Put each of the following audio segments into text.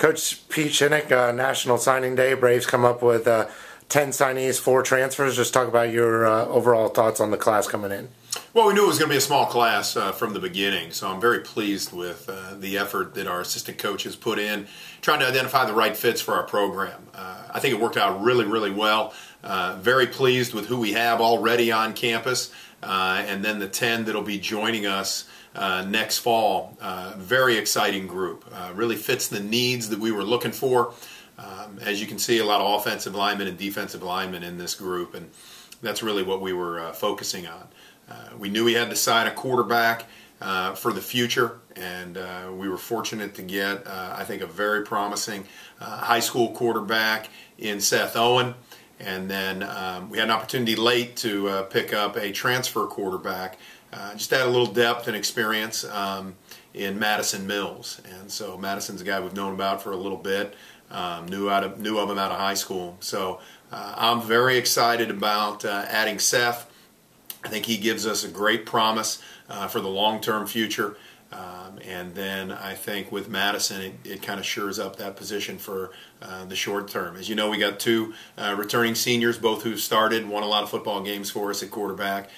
Coach Pete Shinnick, National Signing Day. Braves come up with 10 signees, 4 transfers. Just talk about your overall thoughts on the class coming in. Well, we knew it was going to be a small class from the beginning, so I'm very pleased with the effort that our assistant coaches put in, trying to identify the right fits for our program. I think it worked out really, really well. Very pleased with who we have already on campus, and then the 10 that'll be joining us next fall. Very exciting group. Really fits the needs that we were looking for. As you can see, a lot of offensive linemen and defensive linemen in this group, and that's really what we were focusing on. We knew we had to sign a quarterback for the future, and we were fortunate to get, I think, a very promising high school quarterback in Seth Owen. And then we had an opportunity late to pick up a transfer quarterback. Just add a little depth and experience in Madison Mills. And so Madison's a guy we've known about for a little bit, knew of him out of high school. So I'm very excited about adding Seth. I think he gives us a great promise for the long-term future. And then I think with Madison, it kind of shores up that position for the short term. As you know, we got 2 returning seniors, both who started, won a lot of football games for us at quarterback.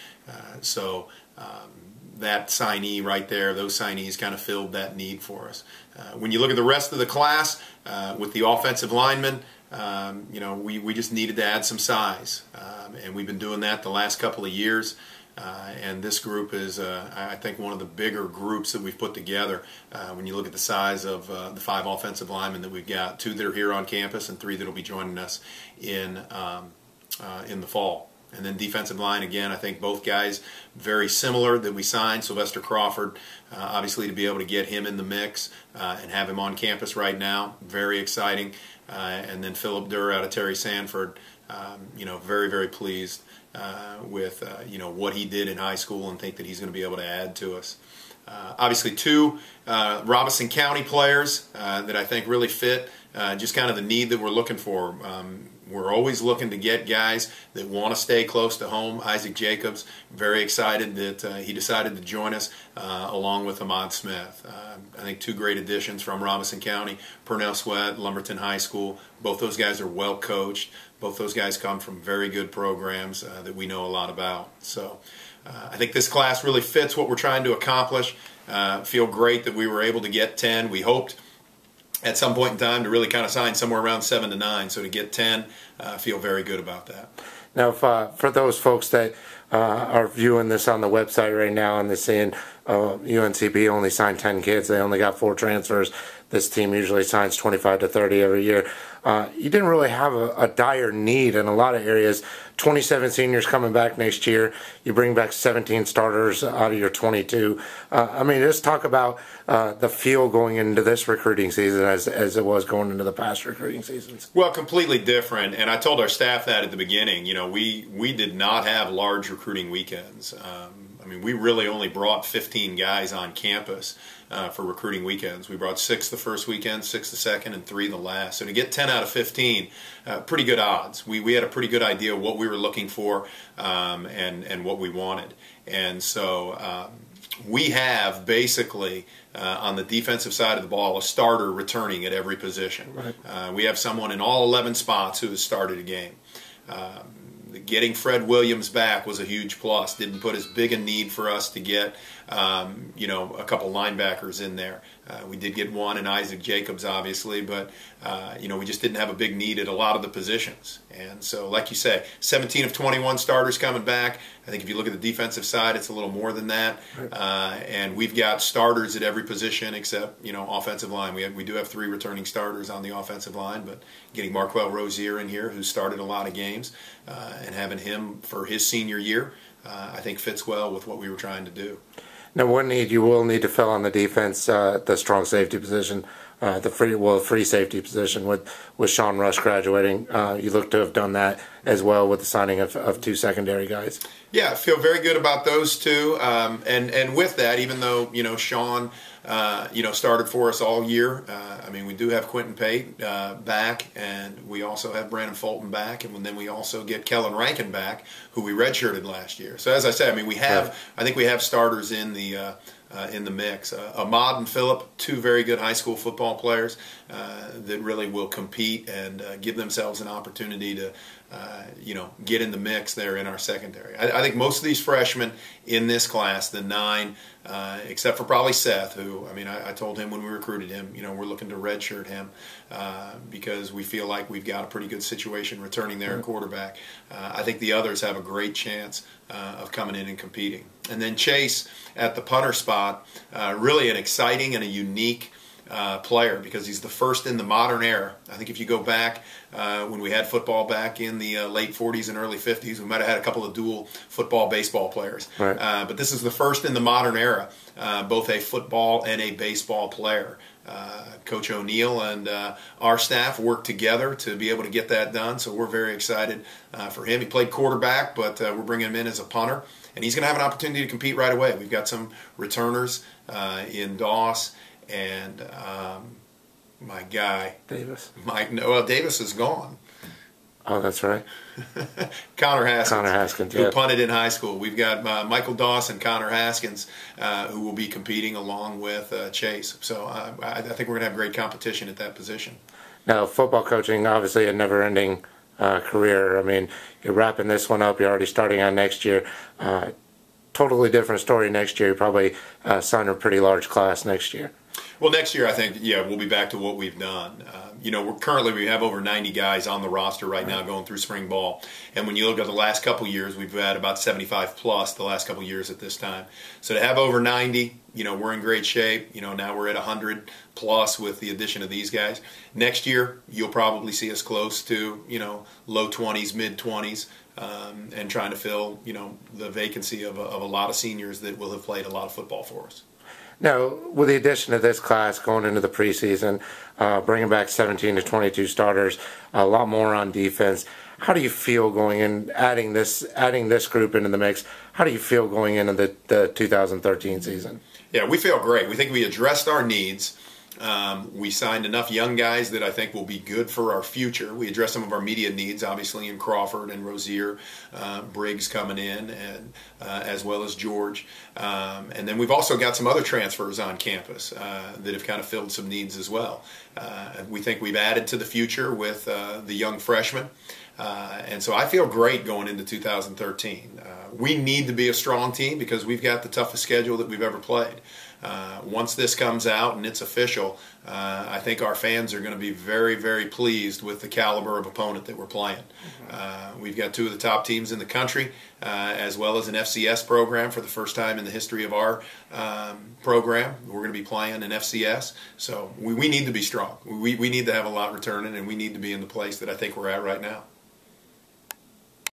So that signee right there, those signees kind of filled that need for us. When you look at the rest of the class, with the offensive linemen, we just needed to add some size. And we've been doing that the last couple of years. And this group is, I think, one of the bigger groups that we've put together. When you look at the size of the 5 offensive linemen that we've got, 2 that are here on campus and 3 that will be joining us in the fall. And then defensive line, again, I think both guys very similar that we signed. Sylvester Crawford, obviously to be able to get him in the mix and have him on campus right now, very exciting. And then Philip Durr out of Terry Sanford, very, very pleased with what he did in high school and think that he's going to be able to add to us. Obviously 2 Robeson County players that I think really fit just kind of the need that we're looking for. We're always looking to get guys that want to stay close to home. Isaac Jacobs, very excited that he decided to join us along with Ahmad Smith. I think 2 great additions from Robeson County, Purnell Sweat, Lumberton High School. Both those guys are well coached. Both those guys come from very good programs that we know a lot about. So I think this class really fits what we're trying to accomplish. Feel great that we were able to get 10. We hoped at some point in time to really kind of sign somewhere around 7 to 9. So to get 10, feel very good about that. Now, for those folks that are viewing this on the website right now and they're saying UNCP only signed 10 kids, they only got 4 transfers. This team usually signs 25 to 30 every year. You didn't really have a dire need in a lot of areas. 27 seniors coming back next year. You bring back 17 starters out of your 22. Just talk about the feel going into this recruiting season as it was going into the past recruiting seasons. Well, completely different. And I told our staff that at the beginning. We did not have large recruiting weekends. We really only brought 15 guys on campus for recruiting weekends. We brought 6 the first weekend, 6 the second, and 3 the last. So to get 10 out of 15, pretty good odds. We had a pretty good idea of what we were looking for and what we wanted. And so we have basically on the defensive side of the ball a starter returning at every position. Right. We have someone in all 11 spots who has started a game. Getting Fred Williams back was a huge plus. Didn't put as big a need for us to get, a couple linebackers in there. We did get one in Isaac Jacobs, obviously, but, we just didn't have a big need at a lot of the positions. And so, like you say, 17 of 21 starters coming back. I think if you look at the defensive side, it's a little more than that. And we've got starters at every position except, offensive line. We do have 3 returning starters on the offensive line, but getting Marquel Rozier in here, who started a lot of games, and having him for his senior year, I think fits well with what we were trying to do. Now, one need you will need to fill on the defense, the strong safety position, the free safety position with Sean Rush graduating. You look to have done that as well with the signing of 2 secondary guys. Yeah, I feel very good about those 2. And with that, even though Sean started for us all year, we do have Quentin Pate back, and we also have Brandon Fulton back, and then we also get Kellen Rankin back, who we redshirted last year. So as I said, I think we have starters in the in the mix. Ahmad and Phillip, two very good high school football players that really will compete and give themselves an opportunity to get in the mix there in our secondary. I think most of these freshmen in this class, the 9, except for probably Seth, who, I told him when we recruited him, we're looking to redshirt him because we feel like we've got a pretty good situation returning there at quarterback. I think the others have a great chance of coming in and competing. And then Chase at the punter spot, really an exciting and a unique player because he's the first in the modern era. I think if you go back when we had football back in the late 40s and early 50s, we might have had a couple of dual football-baseball players. Right. But this is the first in the modern era, both a football and a baseball player. Coach O'Neill and our staff worked together to be able to get that done, so we're very excited for him. He played quarterback, but we're bringing him in as a punter, and he's going to have an opportunity to compete right away. We've got some returners in Doss and my guy Davis. Davis is gone. Oh, that's right. Connor Haskins. Connor Haskins, who punted in high school. We've got Michael Doss and Connor Haskins who will be competing along with Chase. So I think we're going to have great competition at that position. Now, football coaching, obviously a never-ending career. You're wrapping this one up. You're already starting on next year. Totally different story next year. You probably sign a pretty large class next year. Well, next year I think, we'll be back to what we've done. We have over 90 guys on the roster right now going through spring ball. And when you look at the last couple years, we've had about 75 plus the last couple years at this time. So to have over 90, we're in great shape. Now we're at 100 plus with the addition of these guys. Next year, you'll probably see us close to, low 20s, mid 20s. And trying to fill, the vacancy of a lot of seniors that will have played a lot of football for us. Now, with the addition of this class going into the preseason, bringing back 17 to 22 starters, a lot more on defense, how do you feel going in, adding this group into the mix? How do you feel going into the 2013 season? Yeah, we feel great. We think we addressed our needs. We signed enough young guys that I think will be good for our future. We addressed some of our immediate needs, obviously, in Crawford and Rozier, Briggs coming in, and as well as George. And then we've also got some other transfers on campus that have kind of filled some needs as well. We think we've added to the future with the young freshmen. And so I feel great going into 2013. We need to be a strong team because we've got the toughest schedule that we've ever played. Once this comes out and it's official, I think our fans are going to be very, very pleased with the caliber of opponent that we're playing. We've got two of the top teams in the country, as well as an FCS program for the first time in the history of our program. We're going to be playing an FCS, so we need to be strong. We need to have a lot returning, and we need to be in the place that I think we're at right now.